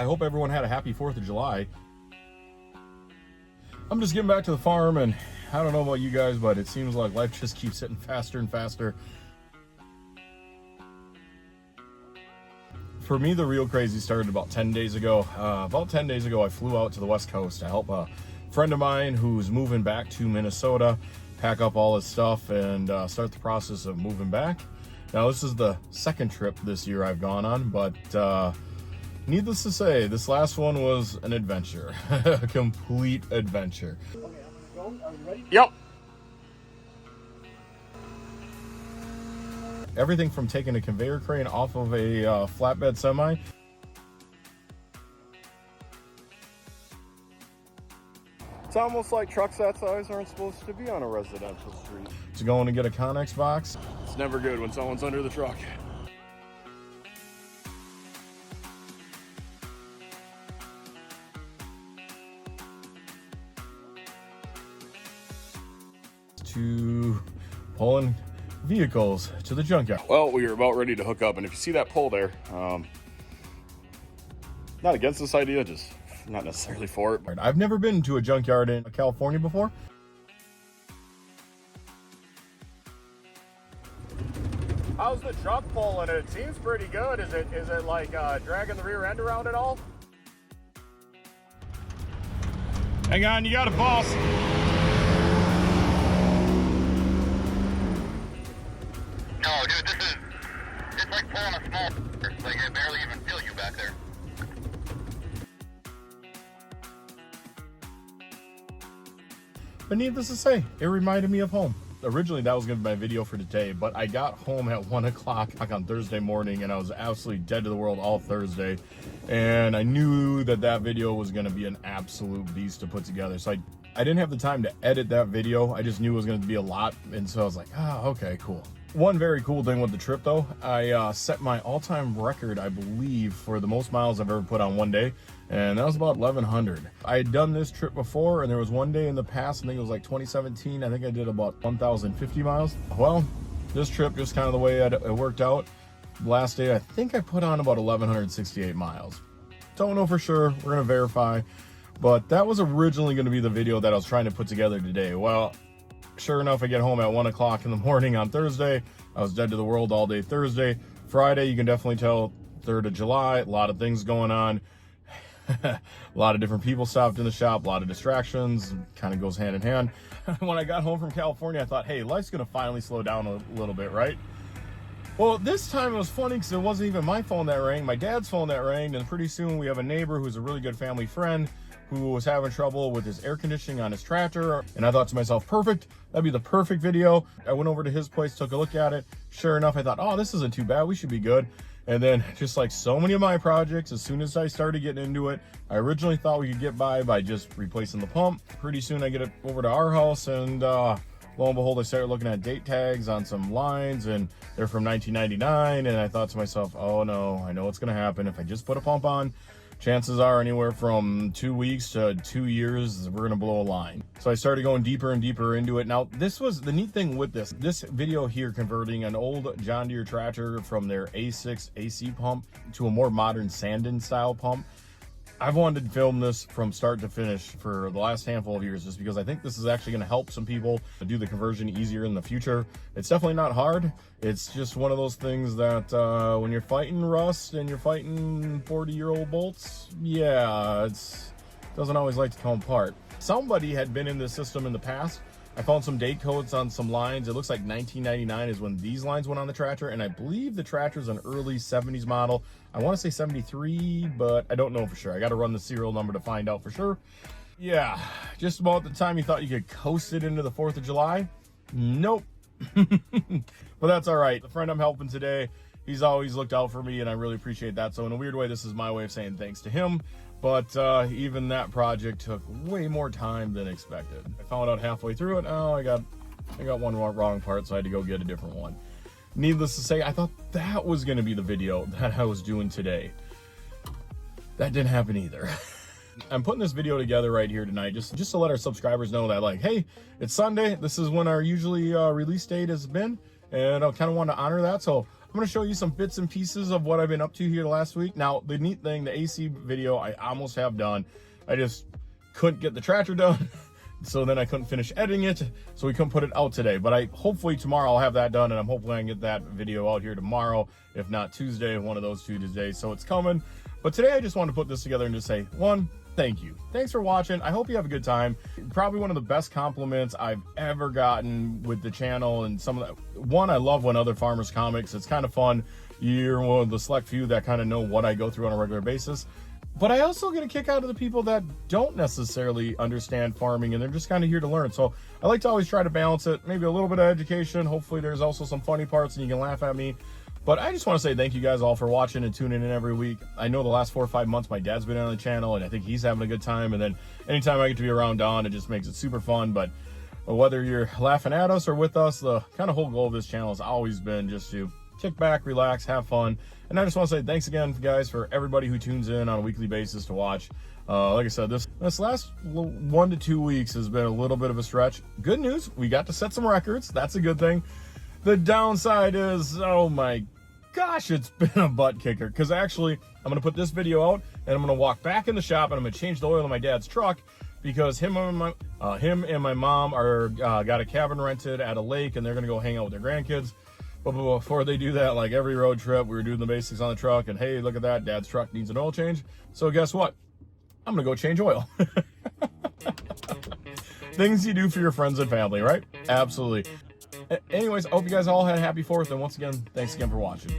I hope everyone had a happy 4th of July. I'm just getting back to the farm, and I don't know about you guys, but it seems like life just keeps hitting faster and faster. For me, the real crazy started about 10 days ago. About 10 days ago, I flew out to the West Coast to help a friend of mine who's moving back to Minnesota pack up all his stuff and start the process of moving back. Now, this is the second trip this year I've gone on, but needless to say, this last one was an adventure, a complete adventure. Okay, I'm gonna go. Are you ready? Yep. Everything from taking a conveyor crane off of a flatbed semi. It's almost like trucks that size aren't supposed to be on a residential street. To go in and get a Connex box, it's never good when someone's under the truck. To pulling vehicles to the junkyard. Well, we are about ready to hook up, and if you see that pole there, not against this idea, just not necessarily for it. I've never been to a junkyard in California before. How's the truck pulling? It seems pretty good. Is it like dragging the rear end around at all? Hang on, you got a boss. No, dude, it's like pulling a small, like I barely even feel you back there. But needless to say, it reminded me of home. Originally, that was going to be my video for today, but I got home at 1 o'clock on Thursday morning, and I was absolutely dead to the world all Thursday. And I knew that that video was going to be an absolute beast to put together. So I didn't have the time to edit that video. I just knew it was going to be a lot. And so I was like, okay, cool. One very cool thing with the trip, though, I set my all-time record, I believe, for the most miles I've ever put on one day, and that was about 1,100. I had done this trip before, and there was one day in the past, I think it was like 2017, I think I did about 1,050 miles. Well, this trip, just kind of the way it worked out, last day, I think I put on about 1,168 miles. Don't know for sure, we're going to verify, but that was originally going to be the video that I was trying to put together today. Well, sure enough, I get home at 1 o'clock in the morning on Thursday. I was dead to the world all day Thursday. Friday, you can definitely tell, 3rd of July, a lot of things going on. A lot of different people stopped in the shop, a lot of distractions, kind of goes hand in hand. When I got home from California, I thought, hey, life's going to finally slow down a little bit, right? Well, this time it was funny because it wasn't even my phone that rang, my dad's phone that rang, and pretty soon we have a neighbor who's a really good family friend who was having trouble with his air conditioning on his tractor. And I thought to myself, perfect, that'd be the perfect video. I went over to his place, took a look at it. Sure enough, I thought, oh, this isn't too bad, we should be good. And then, just like so many of my projects, as soon as I started getting into it, I originally thought we could get by just replacing the pump. Pretty soon I get it over to our house, and lo and behold, I started looking at date tags on some lines, and they're from 1999, and I thought to myself, oh no, I know what's gonna happen. If I just put a pump on, chances are anywhere from 2 weeks to 2 years, we're gonna blow a line. So I started going deeper and deeper into it. Now, this was the neat thing with this video here, converting an old John Deere tractor from their A6 AC pump to a more modern Sandin style pump. I've wanted to film this from start to finish for the last handful of years, just because I think this is actually going to help some people do the conversion easier in the future. It's definitely not hard. It's just one of those things that when you're fighting rust and you're fighting 40-year-old bolts, yeah, it doesn't always like to come apart. Somebody had been in this system in the past. I found some date codes on some lines. It looks like 1999 is when these lines went on the tractor, and I believe the tractor's an early 70s model. I want to say 73, but I don't know for sure. I got to run the serial number to find out for sure. Yeah, just about the time you thought you could coast it into the 4th of July. Nope. But that's all right. The friend I'm helping today, he's always looked out for me, and I really appreciate that. So in a weird way, this is my way of saying thanks to him. But even that project took way more time than expected. I found out halfway through it, oh, I got one wrong part, so I had to go get a different one. Needless to say, I thought that was going to be the video that I was doing today. That didn't happen either. I'm putting this video together right here tonight just to let our subscribers know that, like, hey, it's Sunday. This is when our usually release date has been, and I kind of want to honor that. So I'm going to show you some bits and pieces of what I've been up to here the last week. Now, the neat thing, the AC video I almost have done. I just couldn't get the tractor done. So then I couldn't finish editing it, so we couldn't put it out today. But hopefully tomorrow I'll have that done, and I'm hopefully I can get that video out here tomorrow, if not Tuesday, one of those 2 days. So it's coming. But today I just wanted to put this together and just say, one, thank you. Thanks for watching. I hope you have a good time. Probably one of the best compliments I've ever gotten with the channel, and some of that. One, I love when other farmers comment. It's kind of fun. You're one of the select few that kind of know what I go through on a regular basis. But I also get a kick out of the people that don't necessarily understand farming, and they're just kind of here to learn. So I like to always try to balance it, maybe a little bit of education. Hopefully there's also some funny parts and you can laugh at me. But I just want to say thank you guys all for watching and tuning in every week. I know the last 4 or 5 months my dad's been on the channel, and I think he's having a good time. And then anytime I get to be around Don, it just makes it super fun. But whether you're laughing at us or with us, the kind of whole goal of this channel has always been just to kick back, relax, have fun. And I just want to say thanks again, guys, for everybody who tunes in on a weekly basis to watch. Like I said, this last 1 to 2 weeks has been a little bit of a stretch. Good news, we got to set some records. That's a good thing. The downside is, oh my gosh, it's been a butt kicker. Because actually, I'm going to put this video out, and I'm going to walk back in the shop, and I'm going to change the oil in my dad's truck, because him and my mom are got a cabin rented at a lake, and they're going to go hang out with their grandkids. But before they do that, like every road trip, we were doing the basics on the truck, and hey, look at that, Dad's truck needs an oil change. So guess what? I'm gonna go change oil. Things you do for your friends and family, right? Absolutely. Anyways, I hope you guys all had a happy 4th, and once again, thanks again for watching.